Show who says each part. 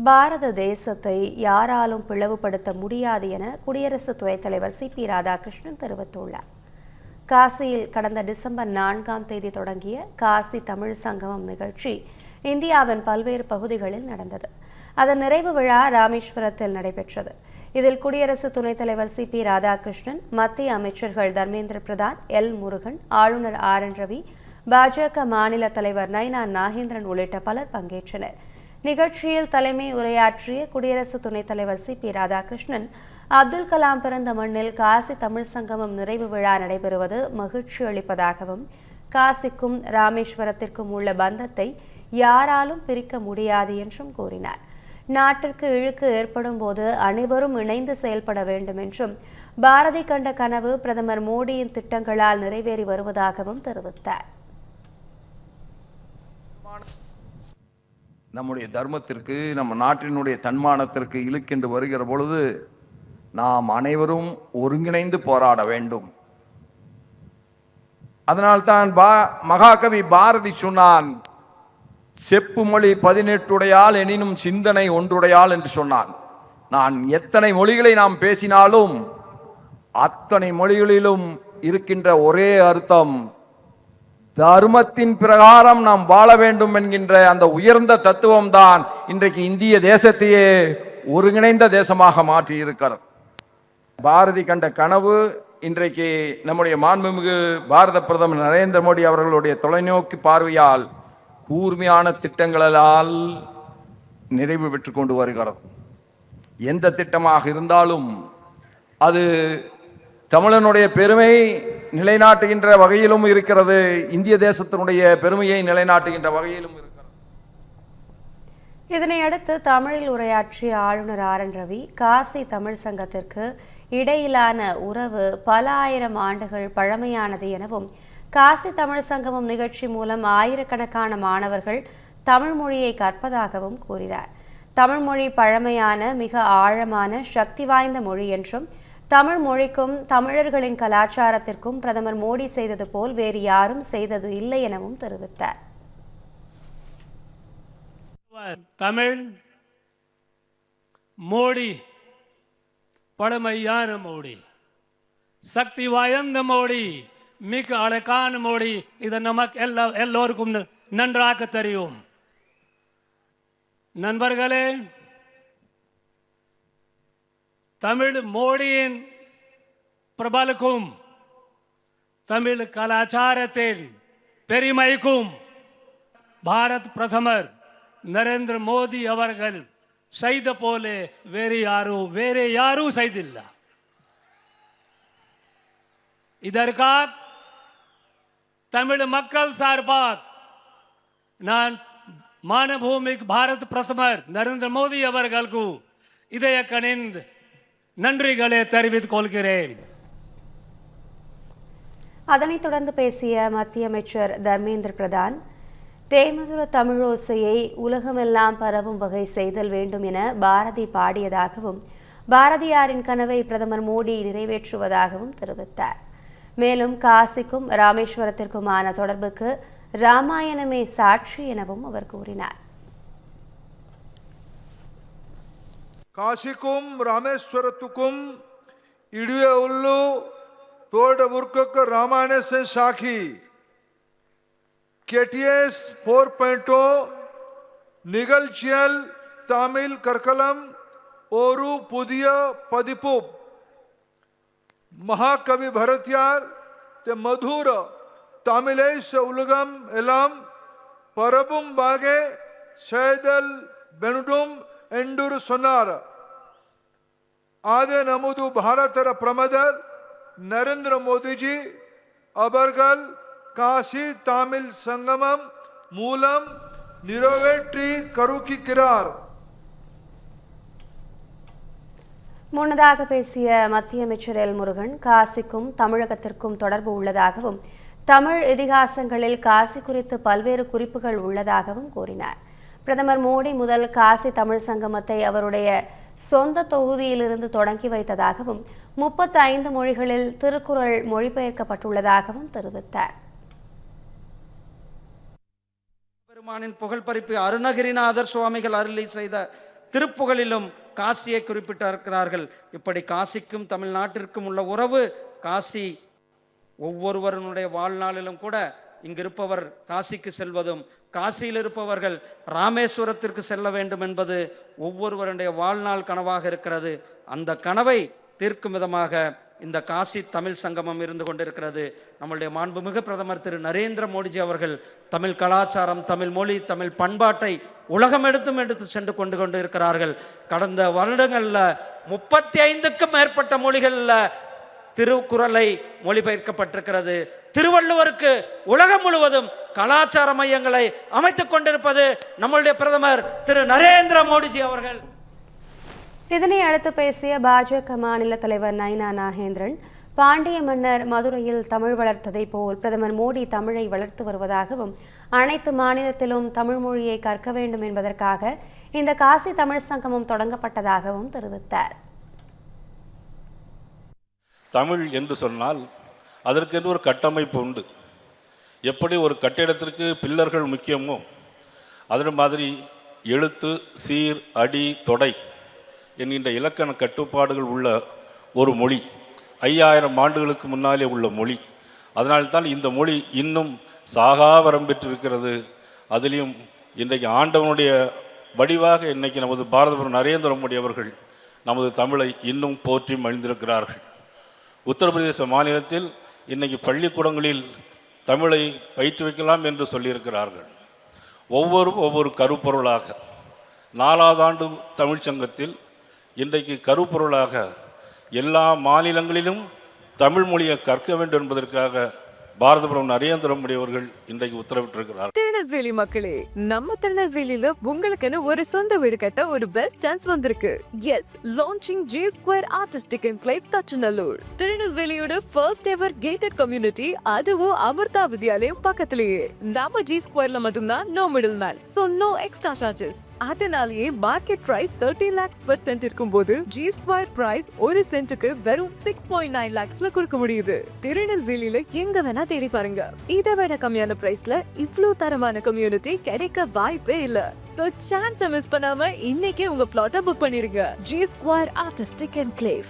Speaker 1: பாரத தேசத்தை யாராலும் பிளவுபடுத்த முடியாது என குடியரசு துணைத் தலைவர் சி.பி. ராதாகிருஷ்ணன் தெரிவித்துள்ளார். காசியில் கடந்த டிசம்பர் 4ஆம் தேதி தொடங்கிய காசி தமிழ் சங்கமம் நிகழ்ச்சி இந்தியாவின் பல்வேறு பகுதிகளில் நடந்தது. அதன் நிறைவு விழா ராமேஸ்வரத்தில் நடைபெற்றது. இதில் குடியரசு துணைத் தலைவர் சி.பி. ராதாகிருஷ்ணன், மத்திய அமைச்சர்கள் தர்மேந்திர பிரதான், எல். முருகன், ஆளுநர் ஆர்.என். ரவி, பாஜக மாநில தலைவர் நைனா நாகேந்திரன் உள்ளிட்ட பலர் பங்கேற்றனர். நிகழ்ச்சியில் தலைமை உரையாற்றிய குடியரசு துணைத் தலைவர் சி.பி. ராதாகிருஷ்ணன், அப்துல் கலாம் பிறந்த மண்ணில் காசி தமிழ் சங்கமம் நிறைவு விழா நடைபெறுவது மகிழ்ச்சி அளிப்பதாகவும், காசிக்கும் ராமேஸ்வரத்திற்கும் உள்ள பந்தத்தை யாராலும் பிரிக்க முடியாது என்றும் கூறினார். நாட்டிற்கு இழுக்கு ஏற்படும் போது அனைவரும் இணைந்து செயல்பட வேண்டும் என்றும், பாரதி கண்ட கனவு பிரதமர் மோடியின் திட்டங்களால் நிறைவேறி வருவதாகவும் தெரிவித்தார்.
Speaker 2: நம்முடைய தர்மத்திற்கு, நம்ம நாட்டினுடைய தன்மானத்திற்கு இழுக்கென்று வருகிற பொழுது நாம் அனைவரும் ஒருங்கிணைந்து போராட வேண்டும். அதனால்தான் மகாகவி பாரதி சொன்னான், செப்பு மொழி 18 எனினும் சிந்தனை ஒன்றுடையாள் என்று சொன்னான். நான் எத்தனை மொழிகளை நாம் பேசினாலும் அத்தனை மொழிகளிலும் இருக்கின்ற ஒரே அர்த்தம், தர்மத்தின் பிரகாரம் நாம் வாழ வேண்டும் என்கின்ற அந்த உயர்ந்த தத்துவம் தான் இன்றைக்கு இந்திய தேசத்தையே ஒருங்கிணைந்த தேசமாக மாற்றி இருக்கிறது. பாரதி கண்ட கனவு இன்றைக்கு நம்முடைய மாண்புமிகு பாரத பிரதமர் நரேந்திர மோடி அவர்களுடைய தொலைநோக்கு பார்வையால் கூர்மையான திட்டங்களால் நிறைவு பெற்று கொண்டு வருகிறது. எந்த திட்டமாக இருந்தாலும் அது தமிழனுடைய பெருமை நிலைநாட்டுகின்ற வகையிலும் இருக்கிறது, இந்திய தேசத்தினுடைய பெருமையை நிலைநாட்டுகின்ற வகையிலும் இருக்கிறது.
Speaker 1: இதனையடுத்து தமிழில் உரையாற்றிய ஆளுநர் ஆர்.என். ரவி, காசி தமிழ் சங்கத்திற்கு இடையிலான உறவு பல ஆயிரம் ஆண்டுகள் பழமையானது எனவும், காசி தமிழ் சங்கமம் நிகழ்ச்சி மூலம் ஆயிரக்கணக்கான மாணவர்கள் தமிழ் மொழியை கற்பதாகவும் கூறினார். தமிழ் மொழி பழமையான, மிக ஆழமான, சக்தி வாய்ந்த மொழி என்றும், தமிழ் மொழிக்கும் தமிழர்களின் கலாச்சாரத்திற்கும் பிரதமர் மோடி செய்தது போல் வேறு யாரும் செய்தது இல்லை எனவும் தெரிவித்தார்.
Speaker 3: தமிழ் மொழி பழமையான மொழி, சக்தி வாய்ந்த மொழி, மிக அழகான மொழி. இது நமக்கு எல்லோருக்கும் நன்றாக தெரியும். நண்பர்களே, தமிழ் மொழியின் பிரபலுக்கும் தமிழ் கலாச்சாரத்தின் பெருமைக்கும் பாரத் பிரதமர் நரேந்திர மோடி அவர்கள் செய்த போல வேறு யாரும் செய்தில்லை. இதற்காக தமிழ் மக்கள் சார்பாக நான் மாண்புமிகு பாரத பிரதமர் நரேந்திர மோடி அவர்களுக்கு இதய கனிந்து நன்றிகளை தெரிவித்துக் கொள்கிறேன்.
Speaker 1: அதனைத் தொடர்ந்து பேசிய மத்திய அமைச்சர் தர்மேந்திர பிரதான், தேமதுர தமிழோசையை உலகமெல்லாம் பரவும் வகை செய்தல் வேண்டும் என பாரதி பாடியதாகவும், பாரதியாரின் கனவை பிரதமர் மோடி நிறைவேற்றுவதாகவும் தெரிவித்தார். மேலும் காசிக்கும் ராமேஸ்வரத்திற்குமான தொடர்புக்கு ராமாயணமே சாட்சி எனவும் அவர் கூறினார்.
Speaker 4: காசிக்கும் ராமேஸ்வரத்துக்கும் இடையே உள்ள தோடவர்க்கு ராமாயண சாட்சி. KTS 4.0 நிகழ்ச்சியில் தமிழ் கற்கலம் ஒரு புதிய பதிப்பு. மகாகவி பாரதியார் மதுர தமிழை உலகம் எல்லாம் பரப்பும் பாகே செய்தல் வேண்டும் என்று சொன்னார். ஆதே நமது பாரத பிரதமர் நரேந்திர மோடிஜி அவர்கள் காசி தமிழ் சங்கமம் மூலம் நிறைவேற்றி கருக்கிறார்.
Speaker 1: முன்னதாக பேசிய மத்திய அமைச்சர் எல். முருகன், காசிக்கும் தமிழகத்திற்கும் தொடர்பு உள்ளதாகவும், தமிழ் இதிகாசங்களில் காசி குறித்து பல்வேறு குறிப்புகள் உள்ளதாகவும் கூறினார். பிரதமர் மோடி முதல் காசி தமிழ் சங்கமத்தை அவருடைய சொந்த தொகுதியிலிருந்து தொடங்கி வைத்ததாகவும், 35 மொழிகளில் திருக்குறள் மொழிபெயர்க்கப்பட்டுள்ளதாகவும் தெரிவித்தார்.
Speaker 5: பெருமானின் புகழ்பரிப்பு அருணகிரிநாதர் சுவாமிகள் அருளி செய்த திருப்புகழிலும் காசியை குறிப்பிட்டிருக்கிறார்கள். இப்படி காசிக்கும் தமிழ்நாட்டிற்கும் உள்ள உறவு, காசி ஒவ்வொருவருடைய வாழ்நாளிலும் கூட இங்கிருப்பவர் காசிக்கு செல்வதும், காசியில் இருப்பவர்கள் ராமேஸ்வரத்திற்கு செல்ல வேண்டும் என்பது ஒவ்வொருவருடைய வாழ்நாள் கனவாக இருக்கிறது. அந்த கனவை தீர்க்கும் விதமாக இந்த காசி தமிழ் சங்கமம் இருந்து கொண்டிருக்கிறது. நம்முடைய மாண்புமிகு பிரதமர் திரு நரேந்திர மோடிஜி அவர்கள் தமிழ் கலாச்சாரம், தமிழ் மொழி, தமிழ் பண்பாட்டை உலகம் எடுத்து சென்று கொண்டு இருக்கிறார்கள். கடந்த வருடங்களில் 35க்கும் மேற்பட்ட மொழிகளில் திருக்குறளை மொழிபெயர்க்கப்பட்டிருக்கிறது. திருவள்ளுவருக்கு உலகம் முழுவதும் கலாச்சார மையங்களை அமைத்துக் கொண்டிருப்பது நம்முடைய பிரதமர் திரு நரேந்திர மோடிஜி அவர்கள்.
Speaker 1: இதனை அடுத்து பேசிய பாஜக மாநில தலைவர் நயினா நாகேந்திரன், பாண்டிய மன்னர் மதுரையில் தமிழ் வளர்த்ததை போல் பிரதமர் மோடி தமிழை வளர்த்து வருவதாகவும், அனைத்து மாநிலத்திலும் தமிழ் மொழியை கற்க வேண்டும் என்பதற்காக இந்த காசி தமிழ் சங்கமம் தொடங்கப்பட்டதாகவும் தெரிவித்தார்.
Speaker 6: தமிழ் என்று சொன்னால் அதற்கென்று ஒரு கட்டமைப்பு உண்டு. எப்படி ஒரு கட்டிடத்திற்கு பில்லர்கள் முக்கியமோ அதே மாதிரி எழுத்து, சீர், அடி, தொடை என்கின்ற இலக்கண கட்டுப்பாடுகள் உள்ள ஒரு மொழி, 5000 ஆண்டுகளுக்கு முன்னாலே உள்ள மொழி. அதனால்தான் இந்த மொழி இன்னும் சாகாவரம் பெற்றிருக்கிறது. அதிலையும் இன்றைக்கு ஆண்டவனுடைய வடிவாக இன்னைக்கு நமது பாரத நரேந்திர மோடி அவர்கள் நமது தமிழை இன்னும் போற்றி மகிழ்ந்திருக்கிறார்கள். உத்தரப்பிரதேச மாநிலத்தில் இன்றைக்கி பள்ளிக்கூடங்களில் தமிழை பயிற்றுவிக்கலாம் என்று சொல்லியிருக்கிறார்கள். ஒவ்வொரு கருப்பொருளாக 4வது ஆண்டு தமிழ்ச்சங்கத்தில் இன்றைக்கு கருப்பொருளாக எல்லா மாநிலங்களிலும் தமிழ் மொழியை கற்க வேண்டும் என்பதற்காக பாரத பிரதமர் நரேந்திர மோடி அவர்கள் இன்றைக்கு உத்தரவிட்டிருக்கிறார்.
Speaker 7: திருநெல்வேலி மக்களே, நம்ம திருநெல்வேலியில உங்களுக்குன்னு ஒரு சொந்த வீடு கட்ட ஒரு பெஸ்ட் சான்ஸ் வந்திருக்கு. Yes, launching G Square Artistic Enclave Thachanallur, திருநெல்வேலியோட ஃபர்ஸ்ட் எவர் கேட்டட் கம்யூனிட்டி, அதுவும் அமிர்தா வித்யாலயம் பக்கத்திலேயே. நம்ம G Squareல மட்டும்தான் no middleman, so no extra charges. அதனாலேயே market price 13 lakhs per cent இருக்கும்போது G Square பிரைஸ் ஒரு சென்ட்டுக்கு வெறும் 6.9 lakhsல கொடுக்க முடியுது. திருநெல்வேலியில எங்க வேணா தேடி பாருங்க, இதை விட கம்மியான பிரைஸ்ல இவ்ளோ தரமான கம்யூனிட்டி கிடைக்க வாய்ப்பே இல்ல. சோ சான்ஸ் மிஸ் பண்ணாம இன்னைக்கே உங்க பிளாட்டை புக் பண்ணிருங்க. G Square Artistic Enclave.